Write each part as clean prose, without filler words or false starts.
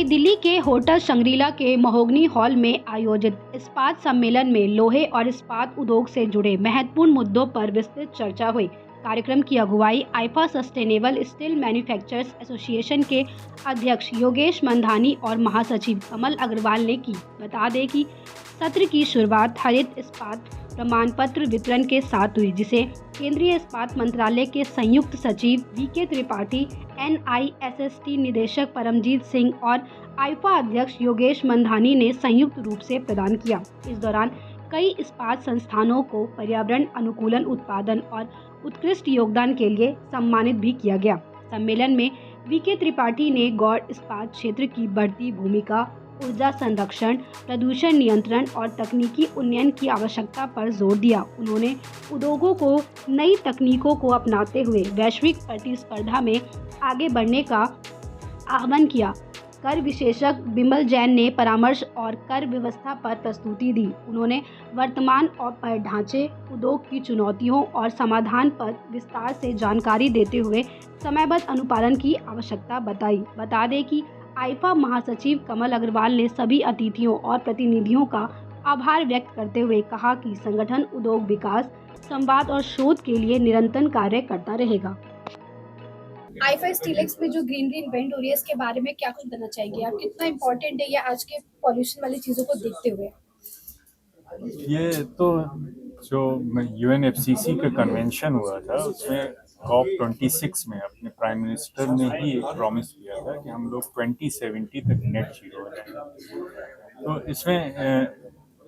दिल्ली के hotel Shangrila के mahogany hall में आयोजित इस्पात सम्मेलन में लोहे और इस्पात उद्योग से जुड़े महत्वपूर्ण मुद्दों पर विस्तृत चर्चा हुई। कार्यक्रम की अगुवाई IIFA sustainable steel manufacturers association के अध्यक्ष योगेश मंधानी और महासचिव कमल अग्रवाल ने की। बता दें कि सत्र की शुरुआत हरित इस्पात प्रमाण पत्र वितरण के साथ हुई, जिसे केंद्रीय इस्पात मंत्रालय के संयुक्त सचिव वीके त्रिपाठी, NISST निदेशक परमजीत सिंह और आईफा अध्यक्ष योगेश मंधानी ने संयुक्त रूप से प्रदान किया। इस दौरान कई इस्पात संस्थानों को पर्यावरण अनुकूलन उत्पादन और उत्कृष्ट योगदान के लिए सम्मानित भी किया गया। सम्मेलन में वीके त्रिपाठी ने गौड़ इस्पात क्षेत्र की बढ़ती भूमिका, ऊर्जा संरक्षण, प्रदूषण नियंत्रण और तकनीकी उन्नयन की आवश्यकता पर जोर दिया। उन्होंने उद्योगों को नई तकनीकों को अपनाते हुए वैश्विक प्रतिस्पर्धा में आगे बढ़ने का आह्वान किया। कर विशेषज्ञ बिमल जैन ने परामर्श और कर व्यवस्था पर प्रस्तुति दी। उन्होंने वर्तमान और ढांचे उद्योग की चुनौतियों और समाधान पर विस्तार से जानकारी देते हुए समयबद्ध अनुपालन की आवश्यकता बताई। बता दें कि आईफा महासचिव कमल अग्रवाल ने सभी अतिथियों और प्रतिनिधियों का आभार व्यक्त करते हुए कहा कि संगठन उद्योग विकास, संवाद और शोध के लिए निरंतर कार्य करता रहेगा। आईफा स्टीलेक्स में जो ग्रीन इवेंट हो रही है, इसके बारे में क्या कुछ बताना चाहेंगे आप? कितना इम्पोर्टेंट है ये आज के पॉल्यूशन वाली चीज़ों को देखते हुए? ये तो जो UNFCCC का कन्वेंशन हुआ था, उसमें COP26 में अपने प्राइम मिनिस्टर ने ही एक प्रॉमिस किया था कि हम लोग 2070 तक नेट जीरो हो जाएंगे। तो इसमें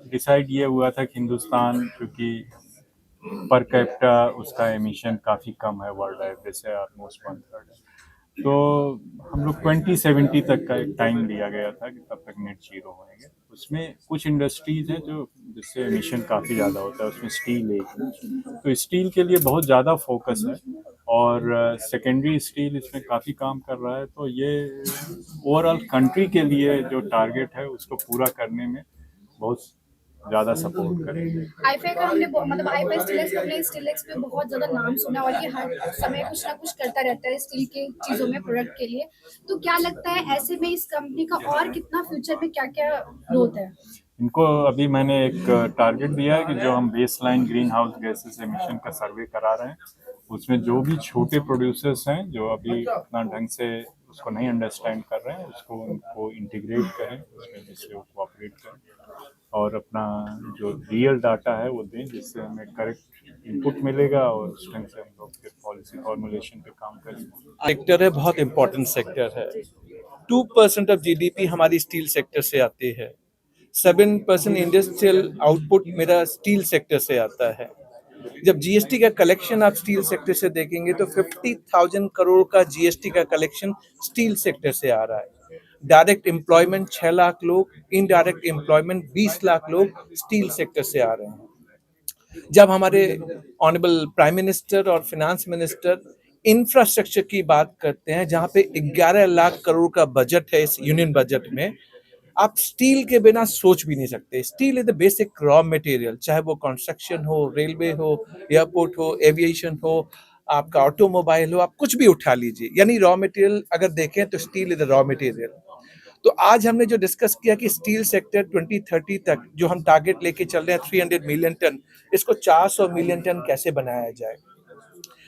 डिसाइड ये हुआ था कि हिंदुस्तान, क्योंकि पर कैपिटा उसका एमिशन काफ़ी कम है वर्ल्ड एवरेज से ऑलमोस्ट 1/3, तो हम लोग 2070 तक का एक टाइम लिया गया था कि तब तक नेट जीरो होंगे। उसमें कुछ इंडस्ट्रीज हैं जो जिससे एमिशन काफ़ी ज़्यादा होता है, उसमें स्टील एक है, तो स्टील के लिए बहुत ज़्यादा फोकस है और सेकेंडरी स्टील इसमें काफ़ी काम कर रहा है। तो ये ओवरऑल कंट्री के लिए जो टारगेट है उसको पूरा करने में बहुत ज़्यादा सपोर्ट करेंगे। आईफा का हमने मतलब आईफा स्टीलेक्स पे बहुत ज़्यादा नाम सुना और ये हर समय कुछ ना कुछ करता रहता है स्टील के चीज़ों में, प्रोडक्ट के लिए। तो क्या लगता है ऐसे में इस कंपनी का और कितना फ्यूचर में क्या क्या ग्रोथ है? इनको अभी मैंने एक टारगेट दिया है कि जो हम baseline green house gases emission का सर्वे करा रहे हैं, उसमें जो भी छोटे प्रोड्यूसर्स हैं जो अभी अपना ढंग से उसको नहीं अंडरस्टैंड कर रहे हैं, उसको उनको इंटीग्रेट करें, उसमें जिससे वो कोऑपरेट करें और अपना जो रियल डाटा है वो दें, जिससे हमें करेक्ट इनपुट मिलेगा और उस ढंग से हम लोग फिर पॉलिसी फॉर्मुलेशन पे काम करेंगे। सेक्टर है, बहुत इंपॉर्टेंट सेक्टर है। 2% ऑफ GDP हमारी स्टील सेक्टर से आती है। 7% इंडस्ट्रियल आउटपुट मेरा स्टील सेक्टर से आता है। जब GST का कलेक्शन आप स्टील सेक्टर से देखेंगे तो 50,000 करोड़ का GST का कलेक्शन स्टील सेक्टर से आ रहा है। डायरेक्ट एम्प्लॉयमेंट 6 लाख लोग, इनडायरेक्ट एम्प्लॉयमेंट 20 लाख लोग स्टील सेक्टर से आ रहे हैं। जब हमारे ऑनरेबल प्राइम मिनिस्टर और फिनेंस मिनिस्टर इंफ्रास्ट्रक्चर की बात करते हैं, जहां पे 11 लाख करोड़ का बजट है इस यूनियन बजट में, आप स्टील के बिना सोच भी नहीं सकते। Steel is the basic raw material, चाहे वो कंस्ट्रक्शन हो, रेलवे हो, एयरपोर्ट हो, एविएशन हो, आपका ऑटोमोबाइल हो, आप कुछ भी उठा लीजिए, यानी रॉ मटेरियल अगर देखें तो steel is the raw material. तो आज हमने जो डिस्कस किया कि स्टील सेक्टर 2030 तक जो हम टारगेट लेके चल रहे हैं 300 मिलियन टन, इसको 400 मिलियन टन कैसे बनाया जाए।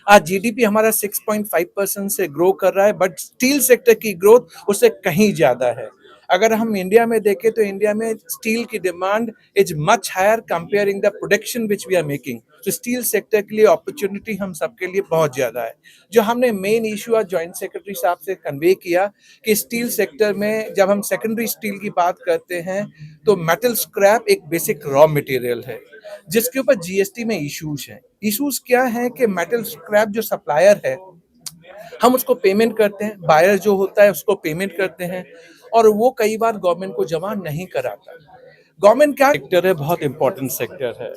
आज GDP हमारा 6.5% से ग्रो कर रहा है, बट स्टील सेक्टर की ग्रोथ उससे कहीं ज्यादा है। अगर हम इंडिया में देखें तो इंडिया में स्टील की demand is much higher comparing the production which we are making. तो स्टील सेक्टर के लिए अपॉर्चुनिटी हम सबके लिए बहुत ज्यादा है। जो हमने मेन इशू आज जॉइंट सेक्रेटरी साहब से कन्वे किया कि स्टील सेक्टर में जब हम सेकेंडरी स्टील की बात करते हैं तो मेटल स्क्रैप एक बेसिक रॉ मटेरियल है, जिसके ऊपर GST में इश्यूज हैं। इश्यूज क्या है कि मेटल स्क्रैप जो सप्लायर है हम उसको पेमेंट करते हैं, बायर जो होता है उसको पेमेंट करते हैं, और वो कई बार गवर्नमेंट को जमा नहीं कराता। गवर्नमेंट क्या सेक्टर है, बहुत इंपॉर्टेंट सेक्टर है।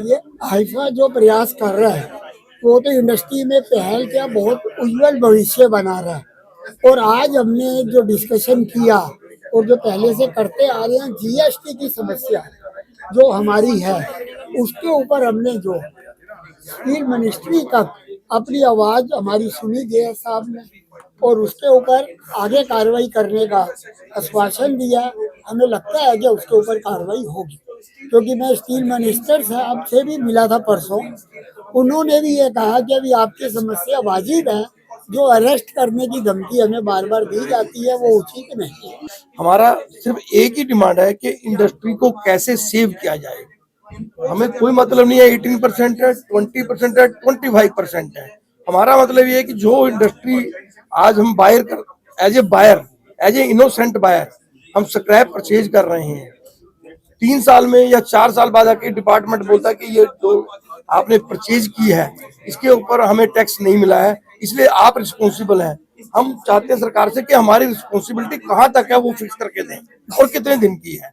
ये आईफा जो प्रयास कर रहा है वो तो इंडस्ट्री में पहल क्या बहुत उज्जवल भविष्य बना रहा है। और आज हमने जो डिस्कशन किया और जो पहले से करते आ रहे हैं, GST की समस्या जो हमारी है उसके ऊपर हमने जो स्टील मिनिस्ट्री तक अपनी आवाज हमारी सुनी जेएस साहब ने और उसके ऊपर आगे कार्रवाई करने का आश्वासन दिया। हमें लगता है कि उसके ऊपर कार्रवाई होगी, क्योंकि मैं स्टील मिनिस्टर साहब से भी मिला था परसों। उन्होंने भी ये कहा कि अभी आपकी समस्या वाजिब है, जो अरेस्ट करने की धमकी हमें बार बार दी जाती है वो उचित नहीं है। हमारा सिर्फ एक ही डिमांड है कि इंडस्ट्री को कैसे सेव किया जाए। हमें कोई मतलब नहीं है 18% है, 20% है, 25% है। हमारा मतलब ये है कि जो इंडस्ट्री आज हम बायर कर एज ए इनोसेंट बायर हम स्क्रैप परचेज कर रहे हैं, 3 साल में या 4 साल बाद आके डिपार्टमेंट बोलता है कि ये जो आपने परचेज की है इसके ऊपर हमें टैक्स नहीं मिला है, इसलिए आप रिस्पॉन्सिबल हैं। हम चाहते हैं सरकार से कि हमारी रिस्पॉन्सिबिलिटी कहाँ तक है वो फिक्स करके दें और कितने दिन की है।